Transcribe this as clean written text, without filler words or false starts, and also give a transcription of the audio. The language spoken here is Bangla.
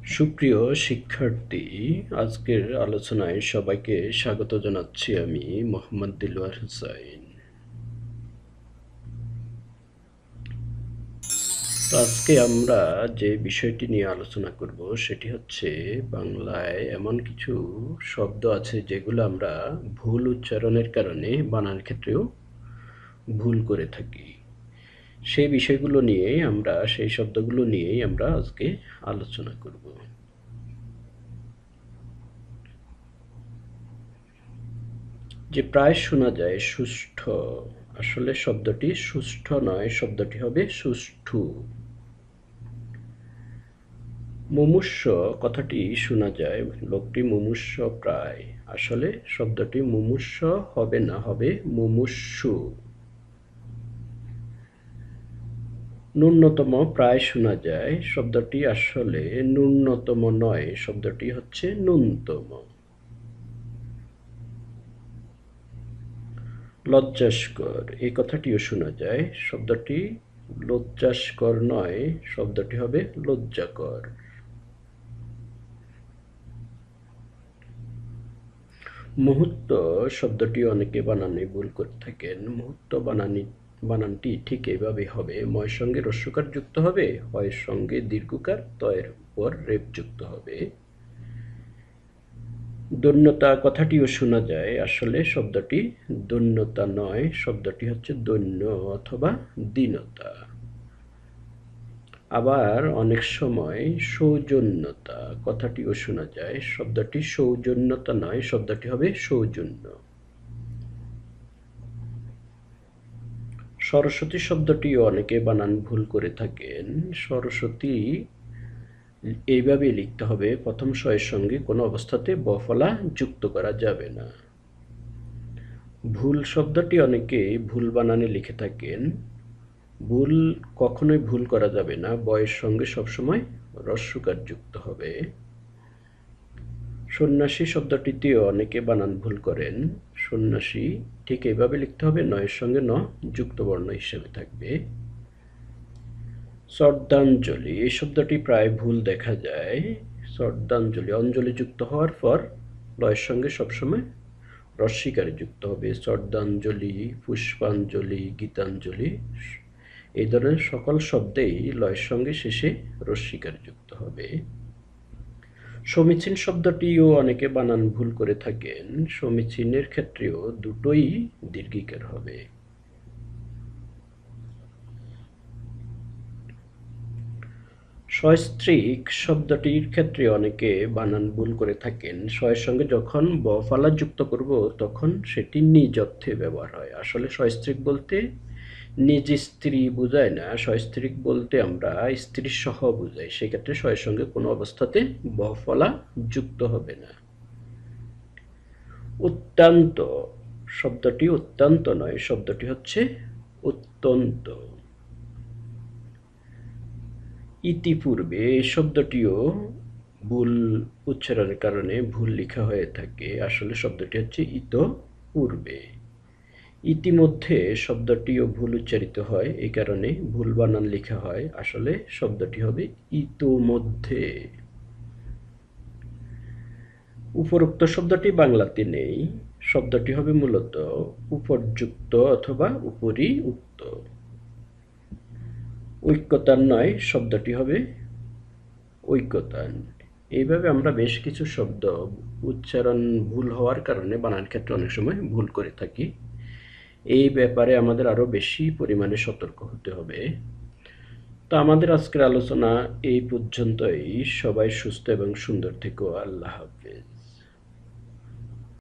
সুপ্রিয় শিক্ষার্থী, আজকের আলোচনায় সবাইকে স্বাগত জানাচ্ছি আমি মোহাম্মদ দিলওয়ার হোসাইন। তো আজকে আমরা যে বিষয়টি নিয়ে আলোচনা করব সেটি হচ্ছে বাংলায় এমন কিছু শব্দ আছে যেগুলো আমরা ভুল উচ্চারণের কারণে বানান ক্ষেত্রেও ভুল করে থাকি। সেই বিষয়গুলো নিয়েই সেই শব্দগুলো নিয়েই আমরা আজকে আলোচনা করব। যে প্রায় শোনা যায় সুষ্ঠ, আসলে শব্দটি সুষ্ঠ নয়, শব্দটি হবে সুষ্ঠু। মুমূর্ষ কথাটি শোনা যায়, লোকটি মুমূর্ষ প্রায়, আসলে শব্দটি মুমূর্ষ হবে না, হবে মুমূর্ষু। ন্যূনতম প্রায় শোনা যায়, শব্দটি আসলে ন্যূনতম নয়, শব্দটি হচ্ছে ন্যূনতম। লজ্জাস্কর এই কথাটিও শোনা যায়, শব্দটি লজ্জাস্কর নয়, শব্দটি হবে লজ্জাকর। মুহূর্ত শব্দটি অনেকে বানানে ভুল করে থাকেন। মুহূর্ত বানানটি ঠিক এভাবে হবে, ময়ের সঙ্গে রস্যকার যুক্ত হবে, হয়ের সঙ্গে দীর্ঘকার, তয়ের উপর রেফ যুক্ত হবে। দৈন্যতা কথাটিও শোনা যায়, আসলে শব্দটি দৈন্যতা নয়, শব্দটি হচ্ছে দৈন্য অথবা দীনতা। আবার অনেক সময় সৌজন্যতা কথাটিও শোনা যায়, শব্দটি সৌজন্যতা নয়, শব্দটি হবে সৌজন্য। সরস্বতী শব্দটিও অনেকে বানান ভুল করে থাকেন। সরস্বতী এইভাবে লিখতে হবে, প্রথম স-এর সঙ্গে কোনো অবস্থাতে ব-ফলা যুক্ত করা যাবে না। ভুল শব্দটি অনেকে ভুল বানানে লিখে থাকেন। ভুল কখনোই ভুল করা যাবে না, ব-এর সঙ্গে সবসময় রস্যকার যুক্ত হবে। সন্ন্যাসী শব্দটিতেও অনেকে বানান ভুল করেন। সন্ন্যাসী ঠিক এইভাবে লিখতে হবে, ন-এর সঙ্গে ন যুক্ত বর্ণ হিসেবে থাকবে। শ্রদ্ধাঞ্জলি এই শব্দটি প্রায় ভুল দেখা যায়। শ্রদ্ধাঞ্জলি অঞ্জলি যুক্ত হওয়ার পর লয়ের সঙ্গে সবসময় রস্যিকারে যুক্ত হবে। শ্রদ্ধাঞ্জলি, পুষ্পাঞ্জলি, গীতাঞ্জলি এই ধরনের সকল শব্দেই লয়ের সঙ্গে শেষে রস্যিকারে যুক্ত হবে। সমীচীন শব্দটিও অনেকে বানান ভুল করে থাকেন। সমীচীনের ক্ষেত্রেও দুটোই দীর্ঘিকার হবে। সস্ত্রীক শব্দটির ক্ষেত্রে অনেকে বানান ভুল করে থাকেন। স-এর সঙ্গে যখন ব-ফলা যুক্ত করব তখন সেটি নিজ অর্থে ব্যবহার হয়, আসলে সস্ত্রীক বলতে নিজ স্ত্রী বোঝায় না, সস্ত্রীক বলতে আমরা স্ত্রী সহ বোঝাই, সেক্ষেত্রে স-এর সঙ্গে কোনো অবস্থাতে ব-ফলা যুক্ত হবে না। অত্যন্ত শব্দটি অত্যন্ত নয়, শব্দটি হচ্ছে অত্যন্ত। ইতিপূর্বে এই শব্দটিও ভুল উচ্চারণের কারণে ভুল লেখা হয়ে থাকে, আসলে শব্দটি হচ্ছে ইতপূর্বে। ইতিমধ্যে শব্দটিও ভুল উচ্চারিত হয়, এই কারণে ভুল বানান লেখা হয়, আসলে শব্দটি হবে ইতোমধ্যে। উপরোক্ত শব্দটি বাংলাতে নেই, শব্দটি হবে মূলত উপযুক্ত অথবা উপরি উক্ত। ঐক্যতান নয়, শব্দটি হবে ঐক্যতান। এইভাবে আমরা বেশ কিছু শব্দ উচ্চারণ ভুল হওয়ার কারণে বানান ক্ষেত্রে অনেক সময় ভুল করে থাকি। এই ব্যাপারে আমাদের আরো বেশি পরিমাণে সতর্ক হতে হবে। তো আমাদের আজকের আলোচনা এই পর্যন্তই। সবাই সুস্থ এবং সুন্দর থেকো। আল্লাহ হাফেজ।